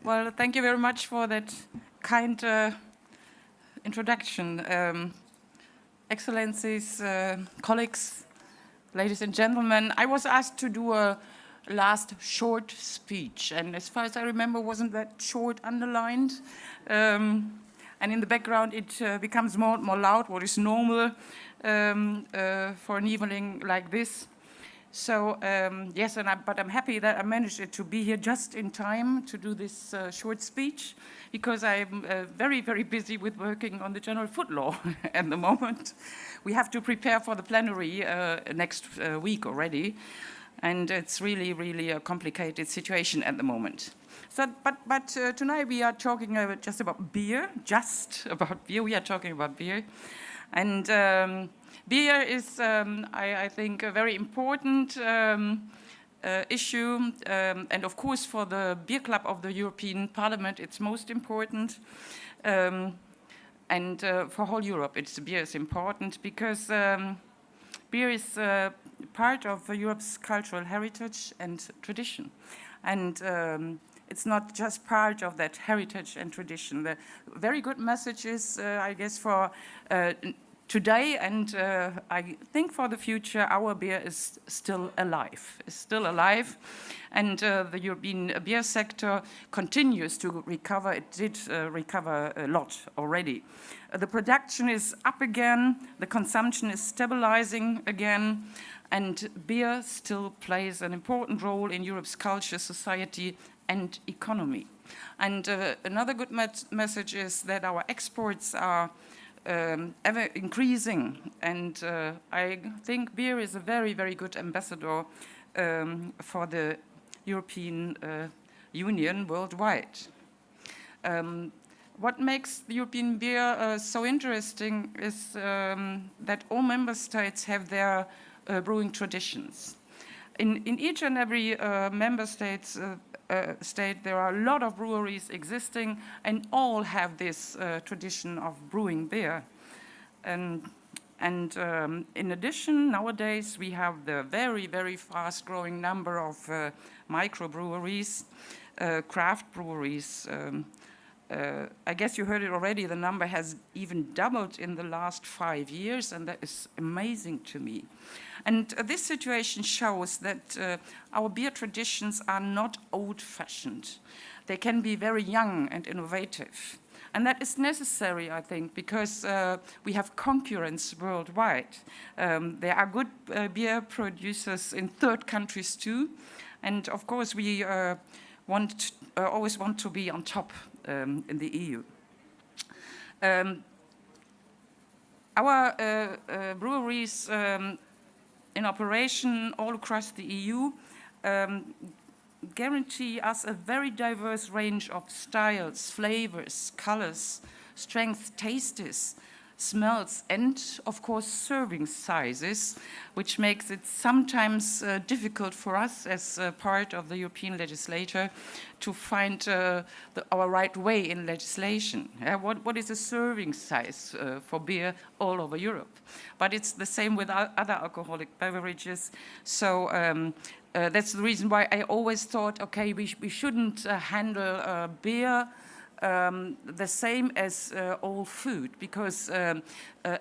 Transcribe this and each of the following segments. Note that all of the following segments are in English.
Well, thank you very much for that kind introduction. Excellencies, colleagues, ladies and gentlemen, I was asked to do a last short speech, and as far as I remember, wasn't that short underlined? And in the background, it becomes more and more loud, what is normal for an evening like this. So yes, but I'm happy that I managed to be here just in time to do this short speech, because I'm very, very busy with working on the General Food Law at the moment. We have to prepare for the plenary next week already, and it's really, really a complicated situation at the moment. So, but tonight we are talking just about beer, We are talking about beer. And beer is, I think, a very important issue. And of course, for the Beer Club of the European Parliament, it's most important. And for whole Europe, beer is important because beer is part of Europe's cultural heritage and tradition. And it's not just part of that heritage and tradition. The very good message is, I guess, for today and I think for the future, our beer is still alive. And the European beer sector continues to recover. It did recover a lot already. The production is up again, the consumption is stabilizing again, and beer still plays an important role in Europe's culture, society, and economy. And another good message is that our exports are ever increasing, and I think beer is a very, very good ambassador for the European Union worldwide. What makes the European beer so interesting is that all member states have their brewing traditions. In each and every member state, there are a lot of breweries existing, and all have this tradition of brewing beer. And in addition, nowadays we have the very, very fast-growing number of microbreweries, craft breweries. I guess you heard it already, the number has even doubled in the last 5 years, and that is amazing to me. And this situation shows that our beer traditions are not old-fashioned. They can be very young and innovative. And that is necessary, I think, because we have concurrents worldwide. There are good beer producers in third countries too. And of course, we always want to be on top in the EU. Our breweries in operation all across the EU guarantee us a very diverse range of styles, flavors, colors, strengths, tastes, smells, and of course serving sizes, which makes it sometimes difficult for us as part of the European legislature to find our right way in legislation. What is a serving size for beer all over Europe? But it's the same with other alcoholic beverages. So that's the reason why I always thought, okay, we shouldn't handle beer the same as all food, because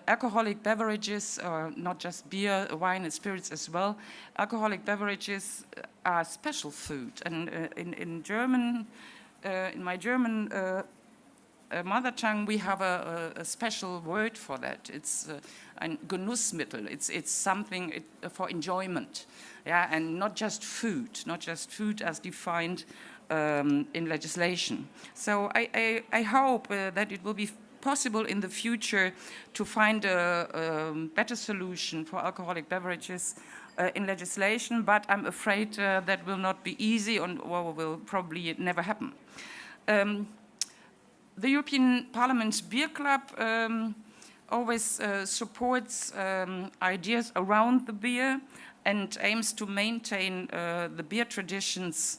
alcoholic beverages, not just beer, wine and spirits as well, alcoholic beverages are special food. And in German, in my German mother tongue, we have a special word for that. It's ein Genussmittel. It's something for enjoyment, yeah, and not just food as defined in legislation. So I hope that it will be possible in the future to find a better solution for alcoholic beverages in legislation, but I'm afraid that will not be easy or will probably never happen. The European Parliament's Beer Club always supports ideas around the beer and aims to maintain the beer traditions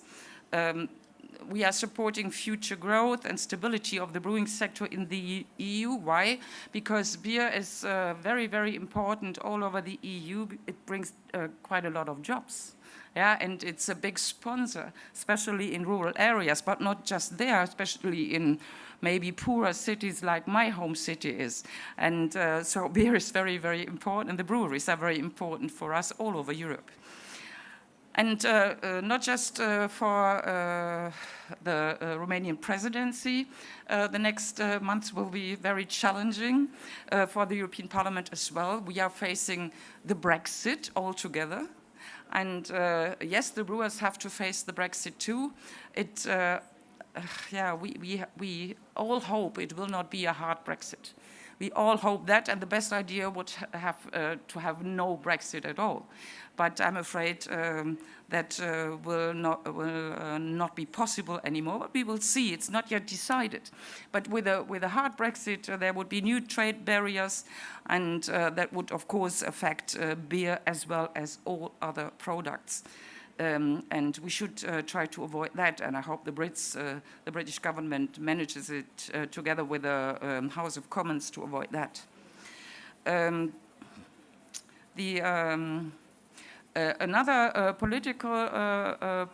we are supporting future growth and stability of the brewing sector in the EU. Why? Because beer is very, very important all over the EU. It brings quite a lot of jobs. Yeah, and it's a big sponsor, especially in rural areas, but not just there, especially in maybe poorer cities like my home city is. And so beer is very, very important, and the breweries are very important for us all over Europe. And not just for the Romanian presidency, the next months will be very challenging for the European Parliament as well. We are facing the Brexit altogether. And yes, the brewers have to face the Brexit too. We all hope it will not be a hard Brexit. We all hope that, and the best idea would have to have no Brexit at all. But I'm afraid that will not be possible anymore. But we will see. It's not yet decided. But with a hard Brexit, there would be new trade barriers, and that would, of course, affect beer as well as all other products. And we should try to avoid that, and I hope the British government manages it together with the House of Commons to avoid that. Another political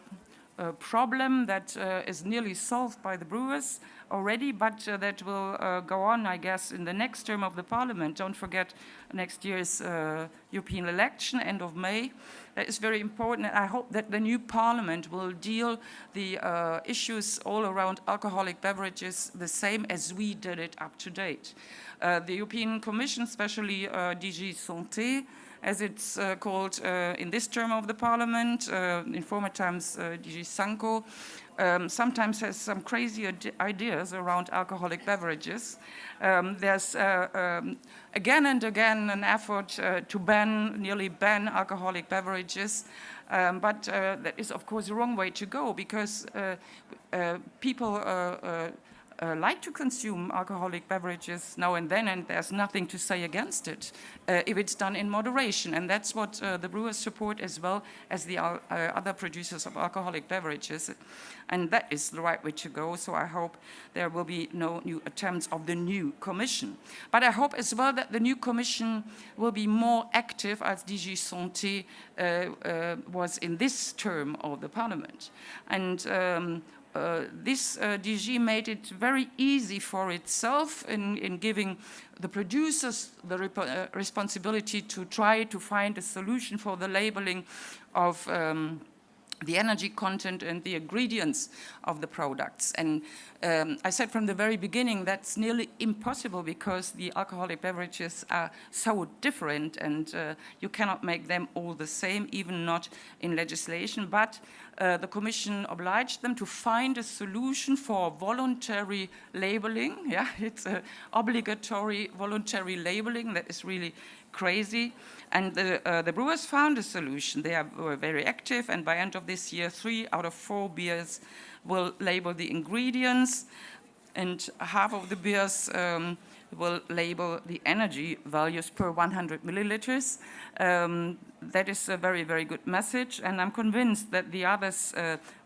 problem that is nearly solved by the brewers already, but that will go on, I guess, in the next term of the Parliament. Don't forget next year's European election, end of May. That is very important, and I hope that the new Parliament will deal the issues all around alcoholic beverages the same as we did it up to date. The European Commission, especially DG Santé, as it's called in this term of the Parliament, in former times DG Sanko, sometimes has some crazy ideas around alcoholic beverages. There's again and again an effort to nearly ban alcoholic beverages, but that is of course the wrong way to go, because people like to consume alcoholic beverages now and then, and there's nothing to say against it if it's done in moderation. And that's what the brewers support as well as the other producers of alcoholic beverages. And that is the right way to go. So I hope there will be no new attempts of the new Commission. But I hope as well that the new Commission will be more active, as DG Santé was in this term of the Parliament. And this DG made it very easy for itself in giving the producers the responsibility to try to find a solution for the labeling of the energy content and the ingredients of the products. And I said from the very beginning that's nearly impossible, because the alcoholic beverages are so different, and you cannot make them all the same, even not in legislation. But the Commission obliged them to find a solution for voluntary labeling. Yeah, it's obligatory voluntary labeling that is really crazy. And the brewers found a solution. They were very active, and by end of this year, 3 out of 4 beers will label the ingredients, and half of the beers will label the energy values per 100 milliliters. That is a very, very good message, and I'm convinced that the others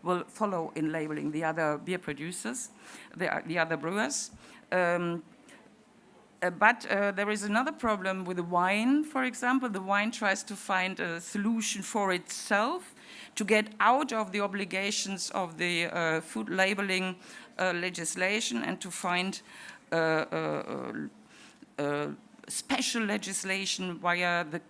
will follow in labeling, the other beer producers, the other brewers. But there is another problem with the wine, for example. The wine tries to find a solution for itself to get out of the obligations of the food labeling legislation, and to find special legislation via the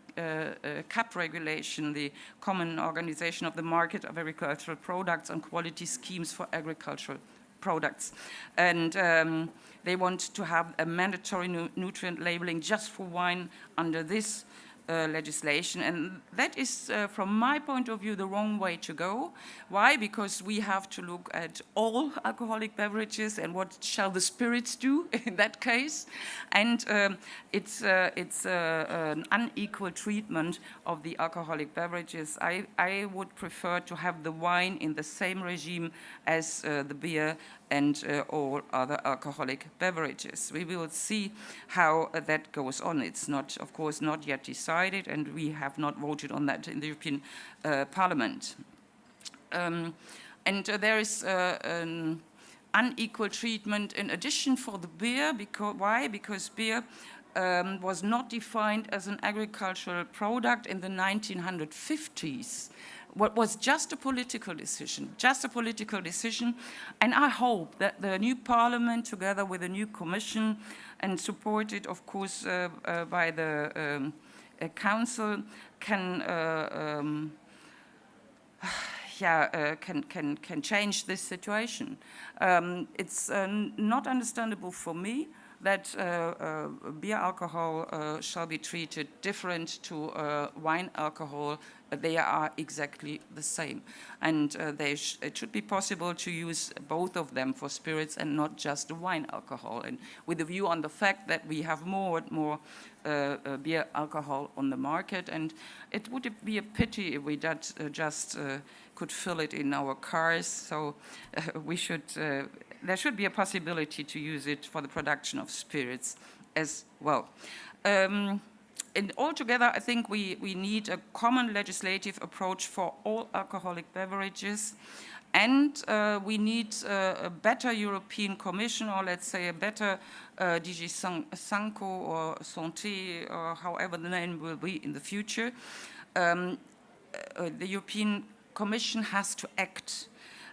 CAP regulation, the Common Organization of the Market of Agricultural Products, on quality schemes for agricultural products. And they want to have a mandatory nutrient labeling just for wine under this legislation. And that is, from my point of view, the wrong way to go. Why? Because we have to look at all alcoholic beverages and what shall the spirits do in that case. And it's an unequal treatment of the alcoholic beverages. I would prefer to have the wine in the same regime as the beer and all other alcoholic beverages. We will see how that goes on. It's not, of course, not yet decided, and we have not voted on that in the European Parliament. And there is an unequal treatment in addition for the beer. Why? Because beer was not defined as an agricultural product in the 1950s. What was just a political decision, And I hope that the new parliament, together with the new commission, and supported, of course, by the council, can change this situation. It's not understandable for me that beer alcohol shall be treated different to wine alcohol. They are exactly the same. And it should be possible to use both of them for spirits and not just wine alcohol. And with a view on the fact that we have more and more beer alcohol on the market, and it would be a pity if we just could fill it in our cars. So there should be a possibility to use it for the production of spirits as well. And altogether, I think we need a common legislative approach for all alcoholic beverages. And we need a better European Commission, or let's say a better DG Sanko or Santé, or however the name will be in the future. The European Commission has to act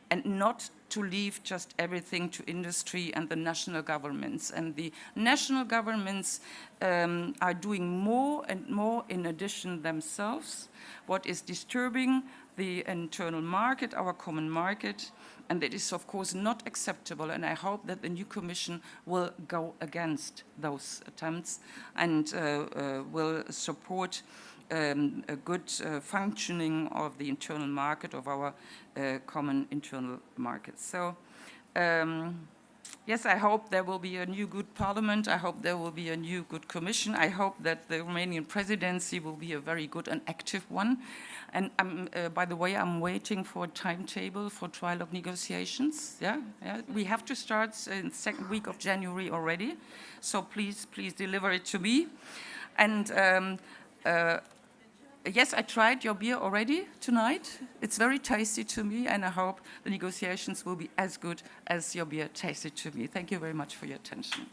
and not to leave just everything to industry and the national governments. And the national governments are doing more and more in addition themselves, what is disturbing the internal market, our common market, and it is of course not acceptable. And I hope that the new Commission will go against those attempts and will support a good functioning of the internal market, of our common internal market. So, yes, I hope there will be a new good parliament. I hope there will be a new good commission. I hope that the Romanian presidency will be a very good and active one. And by the way, I'm waiting for a timetable for trilogue negotiations. Yeah, we have to start in the second week of January already. So please deliver it to me. And yes, I tried your beer already tonight. It's very tasty to me, and I hope the negotiations will be as good as your beer tasted to me. Thank you very much for your attention.